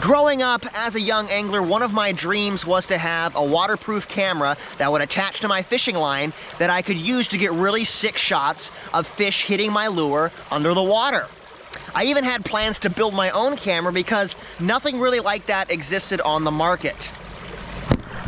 Growing up as a young angler, one of my dreams was to have a waterproof camera that would attach to my fishing line that I could use to get really sick shots of fish hitting my lure under the water. I even had plans to build my own camera because nothing really like that existed on the market.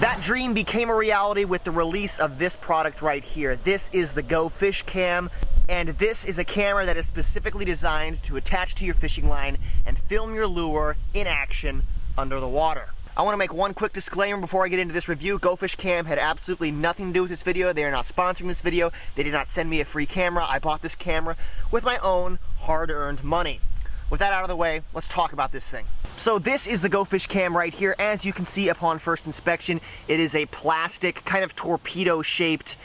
That dream became a reality with the release of this product right here. This is the GoFish Cam, and this is a camera that is specifically designed to attach to your fishing line and film your lure in action under the water. I want to make one quick disclaimer before I get into this review. GoFish Cam had absolutely nothing to do with this video. They are not sponsoring this video. They did not send me a free camera. I bought this camera with my own hard-earned money. With that out of the way, let's talk about this thing. So this is the GoFish Cam right here. As you can see upon first inspection, it is a plastic, kind of torpedo-shaped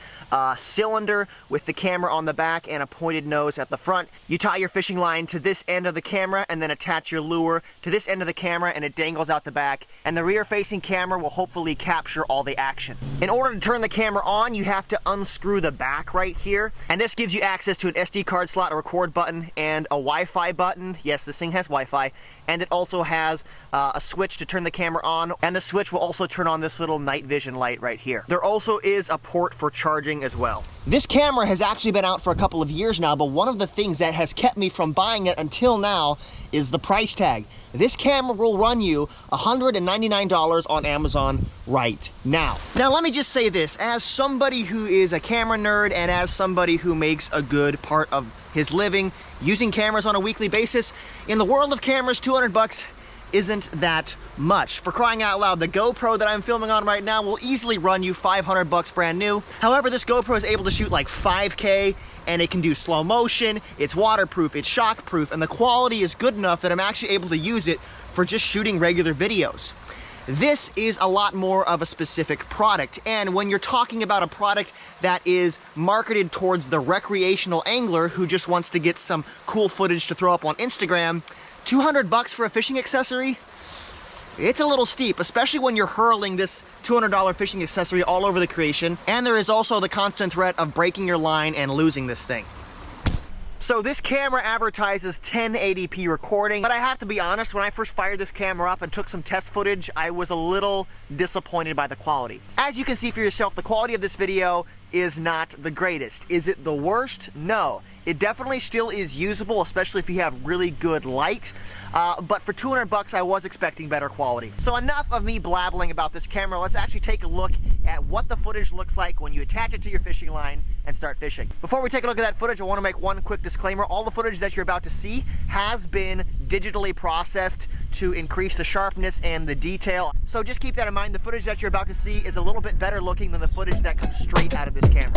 cylinder with the camera on the back and a pointed nose at the front. You tie your fishing line to this end of the camera and then attach your lure to this end of the camera, and it dangles out the back, and the rear-facing camera will hopefully capture all the action. In order to turn the camera on, you have to unscrew the back right here, and this gives you access to an SD card slot, a record button, and a Wi-Fi button. Yes, this thing has Wi-Fi, and it also has a switch to turn the camera on, and the switch will also turn on this little night vision light right here. There also is a port for charging as well. This camera has actually been out for a couple of years now, but one of the things that has kept me from buying it until now is the price tag. This camera will run you $199 on Amazon right now. Now let me just say this, as somebody who is a camera nerd and as somebody who makes a good part of his living using cameras on a weekly basis, in the world of cameras, 200 bucks isn't that much. For crying out loud, the GoPro that I'm filming on right now will easily run you 500 bucks brand new. However, this GoPro is able to shoot like 5K, and it can do slow motion, it's waterproof, it's shockproof, and the quality is good enough that I'm actually able to use it for just shooting regular videos. This is a lot more of a specific product, and when you're talking about a product that is marketed towards the recreational angler who just wants to get some cool footage to throw up on Instagram, 200 bucks for a fishing accessory? It's a little steep, especially when you're hurling this $200 fishing accessory all over the creation, and there is also the constant threat of breaking your line and losing this thing. So this camera advertises 1080p recording, but I have to be honest, when I first fired this camera up and took some test footage, I was a little disappointed by the quality. As you can see for yourself, the quality of this video is not the greatest. Is it the worst? No. It definitely still is usable, especially if you have really good light, but for 200 bucks, I was expecting better quality. So enough of me blabbling about this camera. Let's actually take a look at what the footage looks like when you attach it to your fishing line and start fishing. Before we take a look at that footage, I want to make one quick disclaimer. All the footage that you're about to see has been digitally processed to increase the sharpness and the detail. So just keep that in mind. The footage that you're about to see is a little bit better looking than the footage that comes straight out of this camera.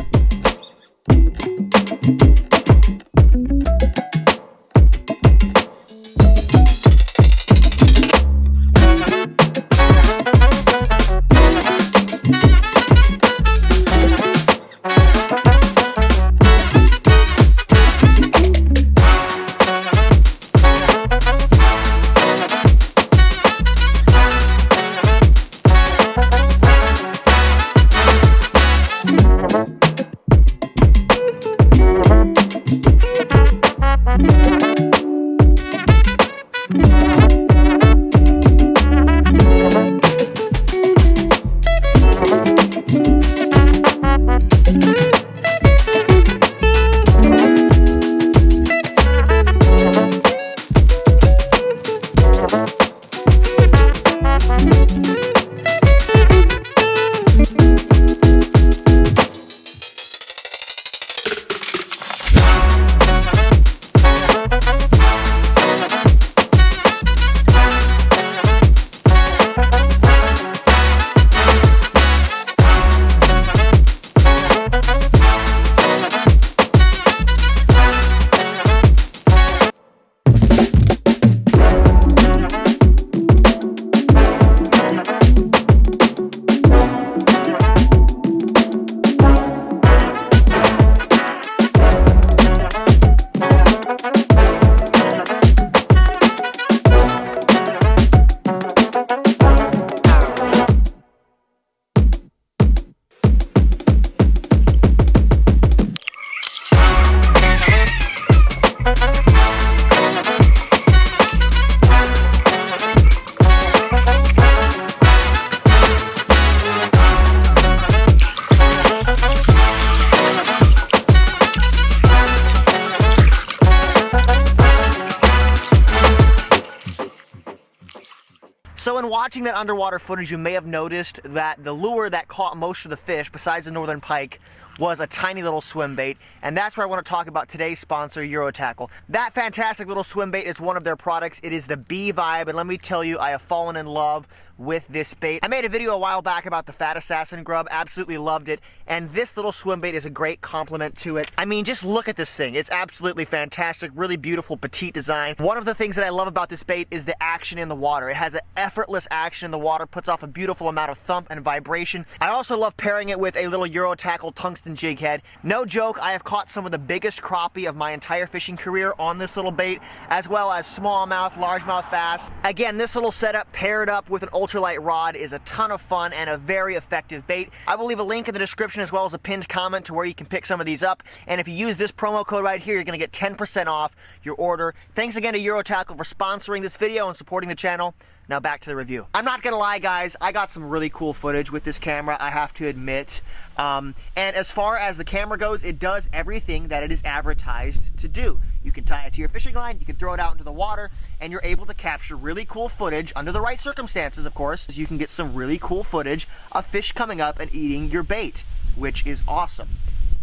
So in watching that underwater footage, you may have noticed that the lure that caught most of the fish, besides the northern pike, was a tiny little swim bait, and that's where I want to talk about today's sponsor, Eurotackle. That fantastic little swim bait is one of their products. It is the Bee Vibe, and let me tell you, I have fallen in love with this bait. I made a video a while back about the Fat Assassin grub, absolutely loved it, and this little swim bait is a great complement to it. I mean, just look at this thing. It's absolutely fantastic, really beautiful petite design. One of the things that I love about this bait is the action in the water. It has an effortless action in the water, puts off a beautiful amount of thump and vibration. I also love pairing it with a little Eurotackle tungsten jig head. No joke, I have caught some of the biggest crappie of my entire fishing career on this little bait, as well as smallmouth, largemouth bass. Again, this little setup paired up with an ultralight rod is a ton of fun and a very effective bait. I will leave a link in the description as well as a pinned comment to where you can pick some of these up, and if you use this promo code right here, you're going to get 10% off your order. Thanks again to Eurotackle for sponsoring this video and supporting the channel. Now back to the review. I'm not gonna lie, guys, I got some really cool footage with this camera, I have to admit. And as far as the camera goes, it does everything that it is advertised to do. You can tie it to your fishing line, you can throw it out into the water, and you're able to capture really cool footage under the right circumstances, of course. You can get some really cool footage of fish coming up and eating your bait, which is awesome.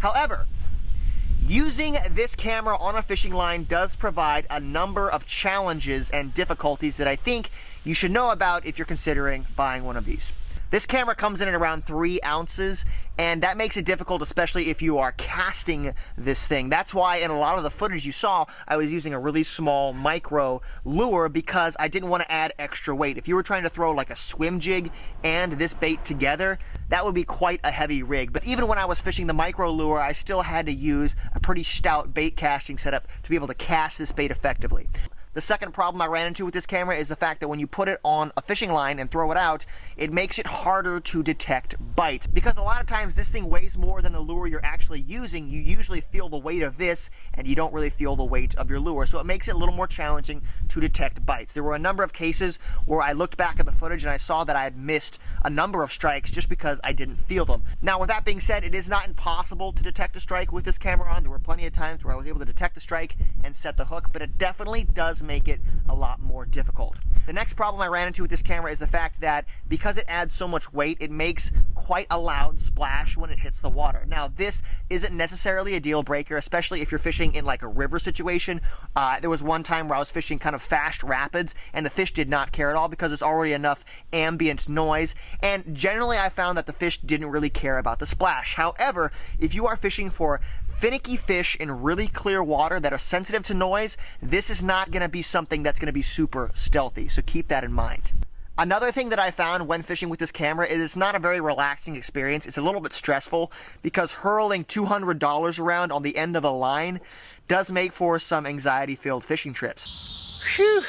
However, using this camera on a fishing line does provide a number of challenges and difficulties that I think you should know about if you're considering buying one of these. This camera comes in at around 3 ounces, and that makes it difficult, especially if you are casting this thing. That's why in a lot of the footage you saw, I was using a really small micro lure because I didn't want to add extra weight. If you were trying to throw like a swim jig and this bait together, that would be quite a heavy rig. But even when I was fishing the micro lure, I still had to use a pretty stout bait casting setup to be able to cast this bait effectively. The second problem I ran into with this camera is the fact that when you put it on a fishing line and throw it out, it makes it harder to detect bites. Because a lot of times this thing weighs more than the lure you're actually using, you usually feel the weight of this and you don't really feel the weight of your lure. So it makes it a little more challenging to detect bites. There were a number of cases where I looked back at the footage and I saw that I had missed a number of strikes just because I didn't feel them. Now with that being said, it is not impossible to detect a strike with this camera on. There were plenty of times where I was able to detect a strike and set the hook, but it definitely does make it a lot more difficult. The next problem I ran into with this camera is the fact that because it adds so much weight, it makes quite a loud splash when it hits the water. Now this isn't necessarily a deal breaker, especially if you're fishing in like a river situation. There was one time where I was fishing kind of fast rapids and the fish did not care at all because there's already enough ambient noise, and generally I found that the fish didn't really care about the splash. However, if you are fishing for finicky fish in really clear water that are sensitive to noise, this is not going to be something that's going to be super stealthy, so keep that in mind. Another thing that I found when fishing with this camera is it's not a very relaxing experience. It's a little bit stressful because hurling $200 around on the end of a line does make for some anxiety-filled fishing trips. Whew.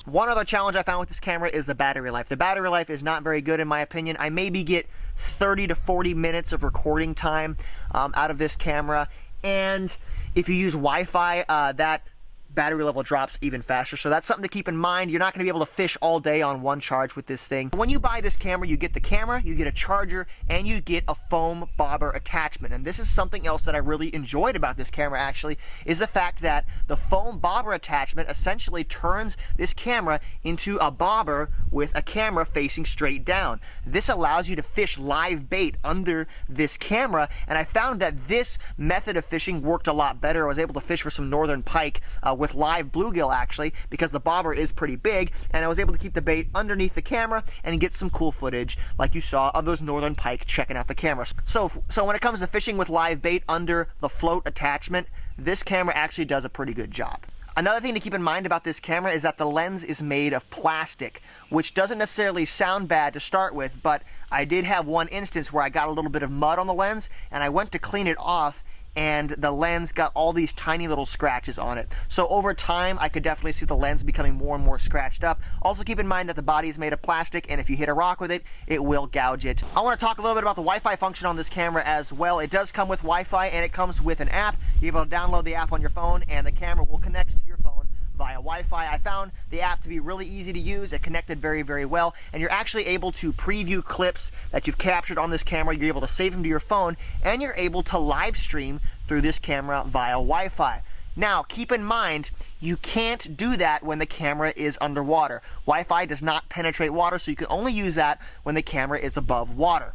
One other challenge I found with this camera is the battery life. The battery life is not very good in my opinion. I maybe get 30 to 40 minutes of recording time out of this camera, and if you use Wi-Fi, that battery level drops even faster. So that's something to keep in mind. You're not going to be able to fish all day on one charge with this thing. When you buy this camera, you get the camera, you get a charger, and you get a foam bobber attachment. And this is something else that I really enjoyed about this camera actually, is the fact that the foam bobber attachment essentially turns this camera into a bobber with a camera facing straight down. This allows you to fish live bait under this camera, and I found that this method of fishing worked a lot better. I was able to fish for some northern pike with live bluegill actually, because the bobber is pretty big, and I was able to keep the bait underneath the camera and get some cool footage like you saw of those northern pike checking out the camera. So when it comes to fishing with live bait under the float attachment, this camera actually does a pretty good job. Another thing to keep in mind about this camera is that the lens is made of plastic, which doesn't necessarily sound bad to start with, but I did have one instance where I got a little bit of mud on the lens and I went to clean it off, and the lens got all these tiny little scratches on it. So over time, I could definitely see the lens becoming more and more scratched up. Also keep in mind that the body is made of plastic, and if you hit a rock with it, it will gouge it. I want to talk a little bit about the Wi-Fi function on this camera as well. It does come with Wi-Fi, and it comes with an app. You're able to download the app on your phone, and the camera will connect to your phone via Wi-Fi. I found the app to be really easy to use. It connected very, very well, and you're actually able to preview clips that you've captured on this camera. You're able to save them to your phone, and you're able to live stream through this camera via Wi-Fi. Now, keep in mind, You can't do that when the camera is underwater. Wi-Fi does not penetrate water, so you can only use that when the camera is above water.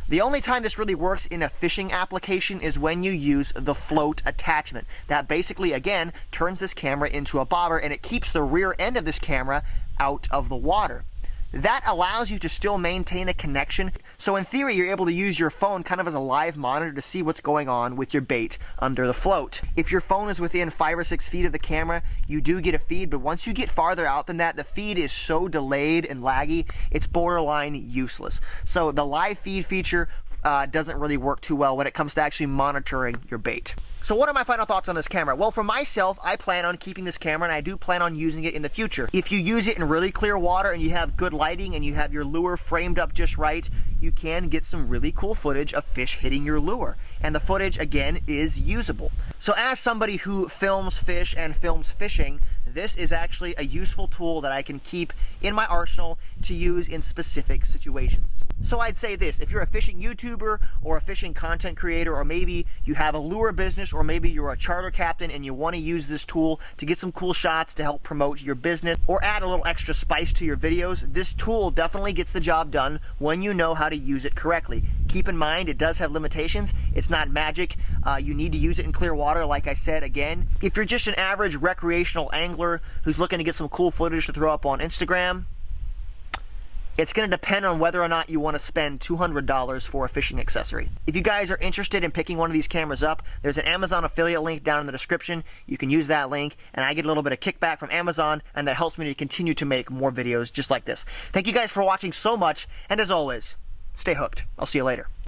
The only time this really works in a fishing application is when you use the float attachment. That basically, again, turns this camera into a bobber, and it keeps the rear end of this camera out of the water. That allows you to still maintain a connection. So in theory, you're able to use your phone kind of as a live monitor to see what's going on with your bait under the float. If your phone is within 5 or 6 feet of the camera, you do get a feed, but once you get farther out than that, the feed is so delayed and laggy, it's borderline useless. So the live feed feature doesn't really work too well when it comes to actually monitoring your bait. So what are my final thoughts on this camera? Well, for myself, I plan on keeping this camera, and I do plan on using it in the future. If you use it in really clear water and you have good lighting and you have your lure framed up just right, you can get some really cool footage of fish hitting your lure. And the footage, again, is usable. So as somebody who films fish and films fishing, this is actually a useful tool that I can keep in my arsenal to use in specific situations. So I'd say this: if you're a fishing YouTuber or a fishing content creator, or maybe you have a lure business, or maybe you're a charter captain and you want to use this tool to get some cool shots to help promote your business or add a little extra spice to your videos, this tool definitely gets the job done when you know how to use it correctly. Keep in mind, it does have limitations. It's not magic. You need to use it in clear water, like I said again. If you're just an average recreational angler who's looking to get some cool footage to throw up on Instagram, it's going to depend on whether or not you want to spend $200 for a fishing accessory. If you guys are interested in picking one of these cameras up, there's an Amazon affiliate link down in the description. You can use that link, and I get a little bit of kickback from Amazon, and that helps me to continue to make more videos just like this. Thank you guys for watching so much, and as always, stay hooked. I'll see you later.